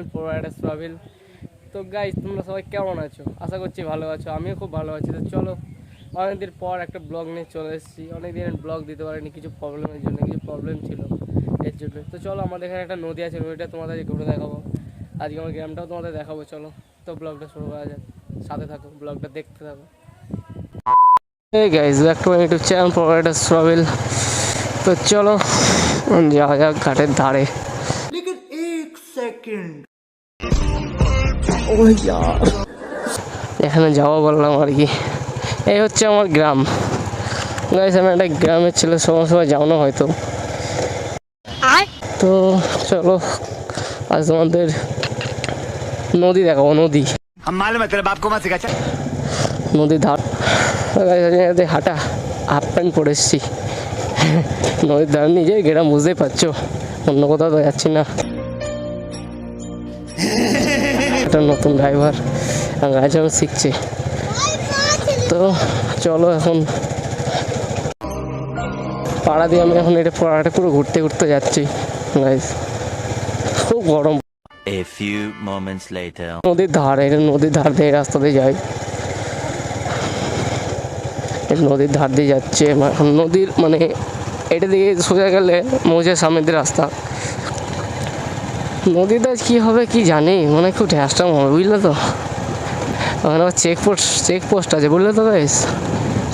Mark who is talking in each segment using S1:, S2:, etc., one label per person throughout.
S1: Channel provider শ্রাবিল। তো guys, তোমরা সবাই কেমন আছো? আশা করছি ভালো আছো, আমিও খুব ভালো আছি। তো চলো, অনেকদিন পর একটা ব্লগ নিয়ে চলে এসেছি। অনেকদিন ব্লগ দিতে পারিনি, কিছু প্রবলেমের জন্য, কিছু প্রবলেম ছিল এর জন্য। তো চলো, আমাদের এখানে একটা নদী আছে, নদীটা তোমাদের ঘুরে দেখাবো। আজকে আমার গ্রামটাও তোমাদের দেখাবো। চলো তো ব্লগটা শুরু করা যাক, সাথে থাকো, ব্লগটা দেখতে থাকো। Hey guys, back to my YouTube channel provider শ্রাবিল। তো চলো যাওয়া যাক ঘাটের ধারে।
S2: लेकिन एक सेकंड
S1: এখানে যাওয়া বললাম আর কি। এই হচ্ছে আমার গ্রাম গাইস। আমি একটা গ্রামের ছেলে, সময় সময় যাওয়ানো হয়তো। তো চলো আজ তোমাদের নদী দেখাবো। নদী,
S2: हम मालूम है तेरे बाप को मत सिखा।
S1: নদীর ধার হাঁটা, হাফ প্যান্ট পরে এসছি নদীর ধার। নিজে গ্রাম বুঝতেই পারছো, অন্য কোথাও তো যাচ্ছি না। একটা নতুন ড্রাইভার গাড়ি চালানো শিখছে। তো চলো এখন পাড়া দিয়ে আমি এখন এটা পাড়াটা পুরো ঘুরতে ঘুরতে যাচ্ছি গাইস। খুব গরম।
S3: A few moments later.
S1: নদীর ধার, এটা নদীর ধার দিয়ে রাস্তা দিয়ে যাই। নদীর ধার দিয়ে যাচ্ছে নদীর, মানে এটা দিকে সোজা গেলে মৌজের সামনের দিয়ে রাস্তা। নদীটা কী হবে কি জানি, মানে খুব ঢ্যাঁসটাম হবে, বুঝলে তো। ওখানে আবার চেকপোস্ট আছে, বুঝলে তো গাইস।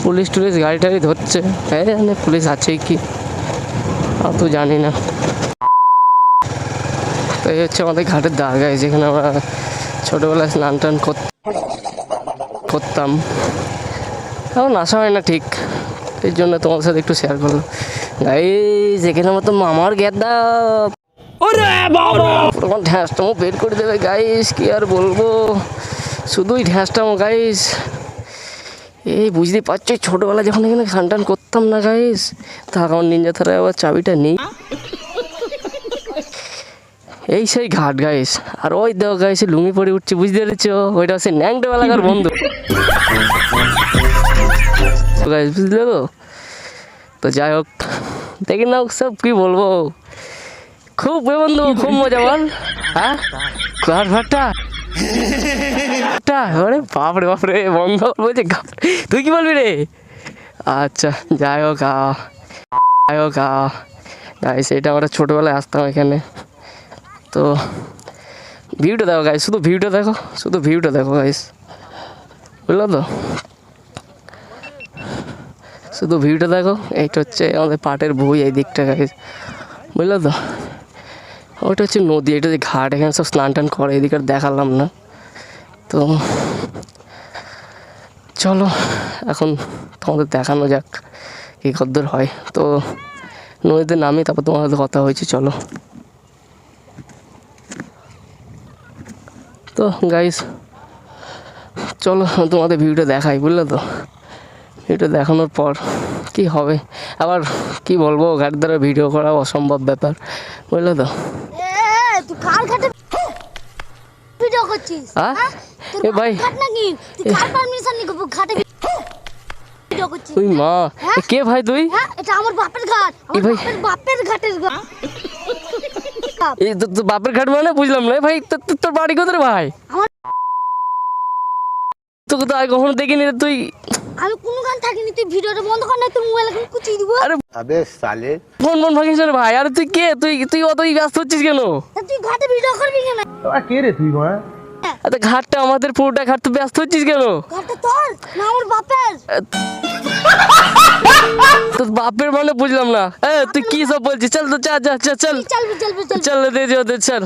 S1: পুলিশ টুলিশ গাড়ি টাড়ি ধরছে, হ্যাঁ জানে পুলিশ আছে কি, অত জানি না। তো এই হচ্ছে আমাদের ঘাটের ধার গাইস, যেখানে আমরা ছোটোবেলায় স্নান টান করতাম। এখন আসা হয় না ঠিক, এই জন্য তোমার সাথে একটু শেয়ার করলাম গাইস। এখানে মতো মামার গেদা তোমার ঢ্যাঁসটামো বের করে দেবে গাইস, কি আর বলবো, শুধুই ঢ্যাঁসটামো গাইস। এই বুঝতে পারছো, ছোটোবেলায় যখন এখানে খান টান করতাম না গাইস, তার আমার নিনজা থারায় আবার চাবিটা নেই। এই সেই ঘাট গাইস। আর ওই দেখো গাইস, লুঙ্গি পরে উঠছে, বুঝতে পেরেছো, ওইটা হচ্ছে ন্যাংটা এলাকার বন্ধু গাইস, বুঝলে তো। তো যাই হোক, দেখি না সব কি বলবো, খুব বন্ধু, খুব মজা বল। হ্যাঁ ঘাট ভাটটা, আরে বাপরে বাপরে, বন্ধ বলছে। তুই কি বলবি রে? আচ্ছা যাই হোক গাইস, এটা আমরা ছোটোবেলায় আসতাম এখানে। তো ভিউটা দেখো গাইস, শুধু ভিউটা দেখো গাইস, বুঝলো তো। শুধু ভিউটা দেখো। এইটা হচ্ছে আমাদের পাটের বই, এই দিকটা গাইস, বুঝলো তো। ওইটা হচ্ছে নদী, এটা যে ঘাট, এখানে সব স্নান টান করে, এদিকে আর দেখালাম না। তো চলো এখন তোমাদের দেখানো যাক কী কদ্দূর হয়। তো নদীতে নামি, তারপর তোমার সাথে কথা হয়েছে। চলো তো গাইস, চলো তোমাদের ভিউটা দেখাই, বুঝলে তো। ভিডিও দেখানোর পর কি হবে, আবার কি বলবো, ঘাট দ্বারা ভিডিও করা অসম্ভব ব্যাপার, বুঝলে তো। এ ভাই, তুই মা কে ভাই? তুই বাপের ঘাট মানে বুঝলাম না ভাই। তোর বাড়ি কোথায় ভাই? তোকে তো আগে কখনো দেখিনি রে। তুই
S4: আমি কোন গান থাকিনি, তুই ভিডিওটা বন্ধ কর না, তুই মোবাইল এখন কুচিয়ে দিব।
S1: আরে
S2: अबे साले
S1: ফোন ভাগিস রে ভাই। আরে তুই কে? তুই অতই ব্যস্ত হচ্ছিস কেন?
S4: তুই ঘাটে ভিডিও করবি কেন?
S2: তোরা কে রে তুই? মা
S1: আরে ঘাটটা আমাদের, পুরোটা ঘাট, তো ব্যস্ত হচ্ছিস কেন?
S4: ঘাটটা তোর না আমার বাপের?
S1: তোর বাপের মানে বুঝলাম না। তুই কি সব বলছিস? চল তো, চল চল দে চল।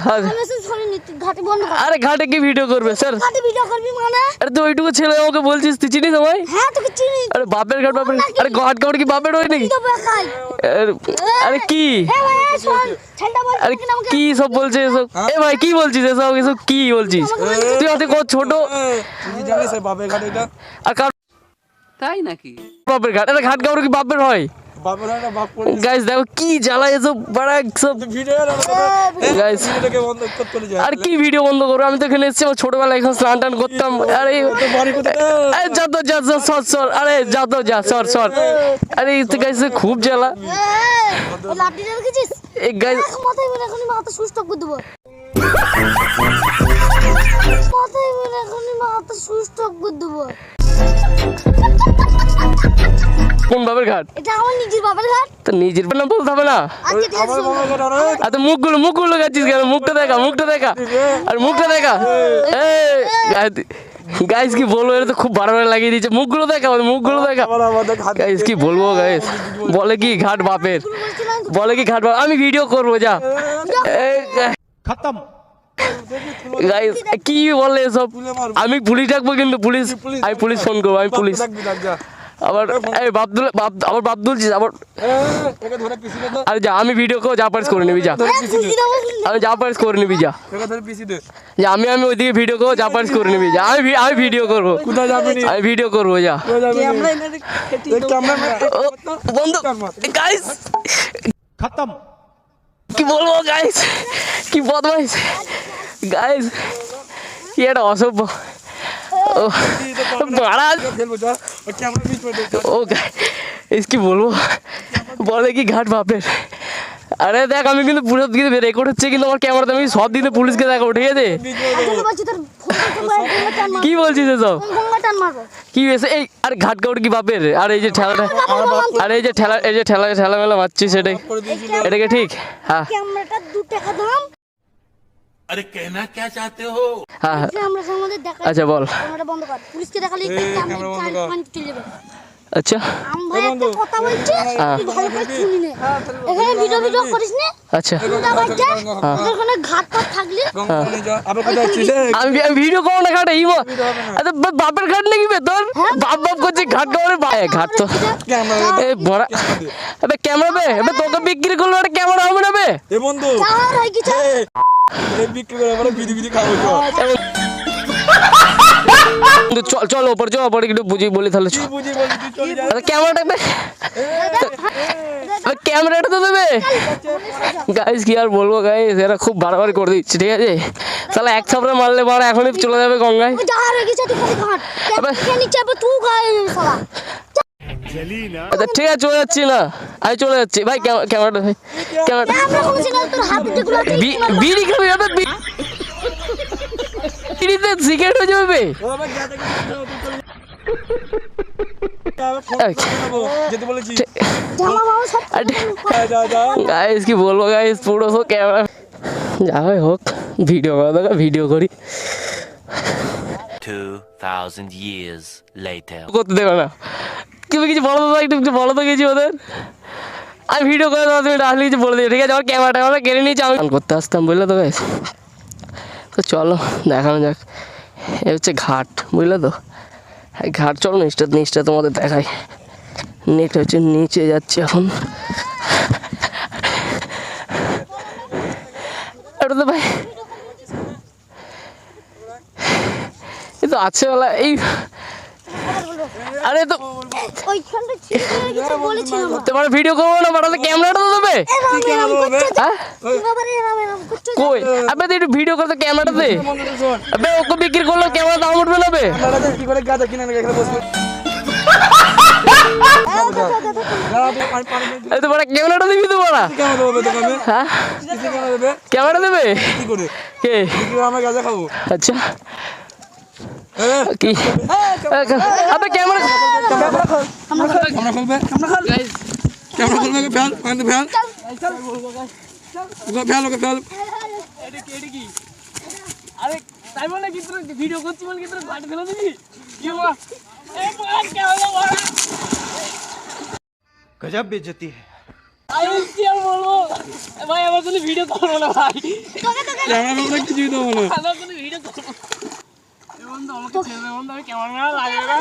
S4: ঘাটে বন্ধ কর।
S1: আরে ঘাটে কি ভিডিও করবে স্যার?
S4: ঘাটে ভিডিও করবি মানে?
S1: আরে তুই ওইটুকু ছেলে আমাকে বলছিস, তুই চিনিস আমায়?
S4: হ্যাঁ তোকে চিনি।
S1: আরে বাপের ঘাট, আরে ঘাট কাউর কি বাপের হয় নাকি? আরে কি, আরে কি সব বলছিস এসব? এ ভাই কি বলছিস এসব কি বলছিস তুই? হাতে কত ছোট,
S5: তুই জানিস বাপের ঘাট এটা?
S1: আর কার
S6: তাই নাকি?
S1: বাপের ঘাট? আরে ঘাট কাউর কি বাপের হয়?
S5: বাপের হয় না, বাপ করে
S1: গাইস দেখো কি জ্বালা এসব, বড় সব
S5: ভিডিও
S1: গাইস।
S5: ভিডিওটাকে বন্ধ করে যায়।
S1: আর কি ভিডিও বন্ধ করবো? আমি তো এখানে এসেছি, আমার ছোটবেলায় এখন স্নান টান করতাম। আরে
S5: তোর বাড়ি কোথায়?
S1: যা তো যা, সর আরে যা তো যা, সর। আরে গাইস খুব জ্বালা।
S4: লাঠিটা রেখেছিস?
S1: এই গাইস
S4: মাথায় এখন মাথা সুস্থ করে দেবো। মাথায় বের এখনই মাথা সুস্থ করে দেবো।
S1: কোন বাপের ঘাট?
S4: এটা আমার নিজের বাবার ঘাট।
S1: তো নিজের নাম বলতে হবে না?
S4: আচ্ছা ঠিক আছে,
S5: আমার বাবা ঘাট আরে
S1: আচ্ছা মুখগুলো গাচ্ছিস কেন? মুখটা দেখা আর মুখটা দেখা। গাইস কি বলবো, এটা তো খুব বারবার লাগিয়ে দিয়েছে। মুখগুলো দেখা
S5: আমাদের ঘাট
S1: গাইস কি বলবো গাইস, বলে কি ঘাট বাপের, বলে কি ঘাট বাপ। আমি ভিডিও করবো যা।
S2: खत्म।
S1: গাইস কি বলে এসব? আমি পুলিশ ডাকবো কিন্তু আমি পুলিশ ফোন করবো। আমি পুলিশ
S5: ডাকবি ডাক যা
S1: আবার এই আবার বাপ তুলছিস আবার।
S5: একে ধরে পিছি দে তো
S1: আরে যা, আমি ভিডিও করবো, যা পারিস করে নিবি যা। আমি যা পারিস করে নিবি যা।
S5: একে ধরে পিছি দে
S1: যে আমি ওইদিকে ভিডিও করবো, যা পারিস করে নিবি যা। আমি ভিডিও করবো,
S5: কোথায় যাবি নি
S1: আমি ভিডিও করবো যা।
S5: কোথায় যাবি নি এই ক্যামেরা
S1: ও, বন্ধু গাইস
S2: खत्म।
S1: কি বলবো গাইস, কি বদমাইশ গাইস, কি একটা অসভ্য। ও বাড়া
S5: ফেলবো যা ওই ক্যামেরা পিছ করে দে
S1: ও গাইস কি বলবো, বলে কি ঘাট বাপের। আরে দেখ আমি কিন্তু পুরো দিকে রেকর্ড হচ্ছে, কিন্তু আমার ক্যামেরাতে আমি সব দিনে পুলিশকে দেখাবো, ঠিক আছে?
S4: আচ্ছা তো বলছি তোর ফোনটা টান মার।
S1: কি বলছিস এসব?
S4: ফোনটা টান মারবো।
S1: কি হয়েছে এই? আরে ঘাট কাউট কি বাপের? আর এই যে ঠেলাটা, আর এই যে ঠেলা মেলা মারছিস, সেটাই এটাকে ঠিক? হ্যাঁ
S4: ক্যামেরাটা 2 টাকা দাম।
S3: अरे कहना क्या चाहते हो?
S1: হ্যাঁ হ্যাঁ।
S4: আমরা সঙ্গে দেখা।
S1: আচ্ছা বল।
S4: ক্যামেরাটা বন্ধ কর। পুলিশকে দেখালি ক্যামেরা বন্ধ চলে যাবে।
S1: আচ্ছা
S4: আম ভাই একটা কথা বলছি, তুই ভালো করে শুনি নে। এখানে ভিডিও করিস নে।
S1: আচ্ছা
S4: তোরা বাচ্চা এখানে ঘাট পথ থাকলি।
S5: গঙ্গা নিয়ে যা আবার কোথায় যাচ্ছিস
S1: আমি ভিডিও করবো না ঘাটে আরে বাপের ঘাট নাকি বে তোর? বাপ করছে ঘাট কাউরে ঘাট তো
S5: ক্যামেরা
S1: এ বড়া। এবে ক্যামেরা বে, এবে তোকে বিক্রি করলো একটা ক্যামেরা হবে না বে?
S5: এ বন্ধু
S4: আর হয় কিছু
S5: এই বিক্রি করে আমরা বিধি খাবো
S1: চল ওপরে একটু বুঝি বলি তাহলে।
S5: কি বুঝি বলি তুই চলে যা
S1: ক্যামেরাটা বে, ক্যামেরাটা তো দেবে। গাইস কি আর বলবো গাইস, এরা খুব বাড়াবাড়ি করে দিচ্ছে, ঠিক আছে? তাহলে এক থাপড়ে মারলে বাড়া এখনই চলে যাবে গঙ্গায়।
S4: যা আর হয় কিছু তুই খালি ঘাট। কে নিচে আবার তুই গায়ে সালা।
S1: আচ্ছা ঠিক আছে চলে যাচ্ছি না, আমি চলে যাচ্ছি ভাই। ক্যামেরাটা ভাই, ক্যামেরাটা
S4: আমরা কোনো সিগন্যাল তোর হাতে যেগুলো আছে
S1: বিড়ি খাবি হবে? বিড়িতে সিগারেট হয়ে যাবে বে?
S5: যেতে বলেছি
S4: জামা মামা সব
S5: যা যা
S1: গাইস কি বলবো গাইস, পুরো সব ক্যামেরা যা হয় হোক, ভিডিও করা দরকার ভিডিও করি।
S3: 2000 years later.
S1: করতে দেবে না। তুমি কিছু বলো তো, একটু কিছু বলো তো কিছু ওদের। আমি ভিডিও করে দেবো, তুমি আসলে কিছু বলে দিও, ঠিক আছে? আমার ক্যামেরাটা কেড়ে নিয়েছি, আমি করতে আসতাম, বুঝলে তো গাইস? তো চলো দেখানো যাক। এ হচ্ছে ঘাট, বুঝলে তো? ঘাট চলো নিচটা তোমাদের দেখাই। নেট হচ্ছে নিচে যাচ্ছে এখন। এটা তো ভাই এই তো আছে বলা এই। আরে তো
S4: ওইখানটা ছিল কিছু বলেছিলাম
S1: তোমার ভিডিও করবো না, বাড়ালে ক্যামেরাটা তো দেবে। হ্যাঁ কই আবে তুই একটু ভিডিও করতে ক্যামেরাটা দে। আবে ওকে বিক্রি করলো ক্যামেরা দাম উঠবে না বে?
S5: আপনারা কি করে গাদা কিনে না এখানে বসে
S1: এই তো বড় ক্যামেরাটা দিবি তো বড়া।
S5: কেমন দেবে দোকানে
S1: হ্যাঁ
S5: কিছু কেন দেবে
S1: ক্যামেরা দেবে
S5: কি করে
S1: কে?
S5: কি করে আমরা গাদা খাবো
S1: আচ্ছা কি আবে ক্যামেরা
S5: আমরা খুলবে
S1: গাইস
S5: ক্যামেরা খুলবে ফেল পানি ফেল ওকে ফেল ওকে ফেল
S1: কি আরে তাই বলে কি তোর ভিডিও করছিস বলে কি তোর গাড়ি ফেলে দিবি? কি বাবা এই বড় ক্যামেরা বড়
S2: गजब बेइज्जती है।
S1: আরে কি আর বলবো ভাই, আমার কোনো ভিডিও করবো না ভাই,
S5: ক্যামেরা আমরা কিছুই দেবো না
S1: আমার কোনো ভিডিও করবো না। এ বন্ধু আমাকে ছেড়ে দে বন্ধু, আমি ক্যামেরা লাগবে না।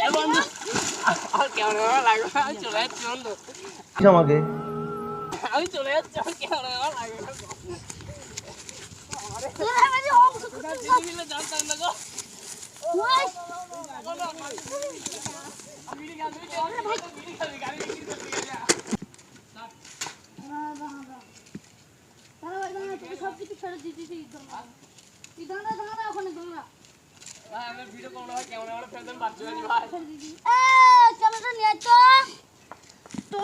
S1: এ বন্ধু আর ক্যামেরা লাগবে না, আমি চলে যাচ্ছি বন্ধু,
S2: जमागे
S1: আমি চলে যাচ্ছি, আমার ক্যামেরা লাগবে না। দিদিমিলে জানতাম না গো।
S4: সব কিছু ছেড়ে দিতেছি দাঁড়া ওখানে দাঁড়া
S1: ভাই আমরা ভিডিও করবো না, ক্যামেরা ফেলতেন বাচ্চা হয়ে ভাই।
S4: ক্যামেরাটা নিয়ে তো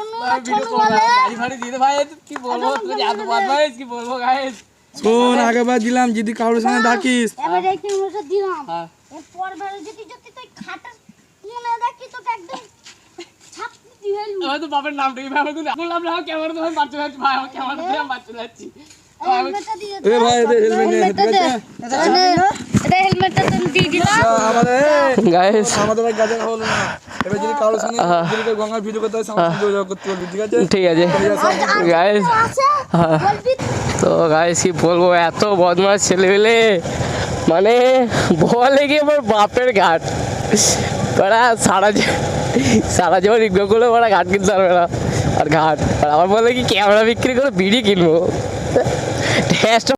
S1: ভিডিও করবো না, গাড়ি ফাড়ি দিয়ে দে ভাই। কি বলবো তুই এত বদমাইশ, কি বলবো গাইস।
S5: শোন আগেবার দিলাম যদি কারোর সঙ্গে ডাকিস
S4: এবারে কি মুখে দিলাম
S1: হ্যাঁ।
S4: এরপর বারে যদি যদি তুই খাটা মনে দেখি তোকে একদম ছাপনি দিবেল
S1: আমি তো বাপের নামটা কি ভাবে কিন্তু বললাম না ক্যামেরা তো আমি বাচ্চা যাচ্ছি ভাই আমার ক্যামেরা তো আমি বাচ্চা যাচ্ছি
S4: হেলমেটটা দিয়ে
S5: এ ভাই এদের হেলমেট নেই ঠিক আছে
S4: এটা হেলমেটটা তুমি দিয়ে দিলাম
S5: আমাদের
S1: গাইস
S5: আমাদের ভাই গাজা হলো না এবার যদি কারোর সঙ্গে যদি কেউ গঙ্গার ভিডিও করতে হয় আমার সঙ্গে যোগাযোগ করতে পারবি ঠিক আছে
S1: ঠিক আছে গাইস
S4: আছে বলবি
S1: তো গাইস কি বলবো এত বদমাস ছেলেবেলে মানে বলে কি আমার বাপের ঘাট ওরা সারা জীবন ইগনোর করলে ওরা ঘাট কিনতে পারবে না আর ঘাট আর আমার বলে কি ক্যামেরা বিক্রি করে বিড়ি কিনবো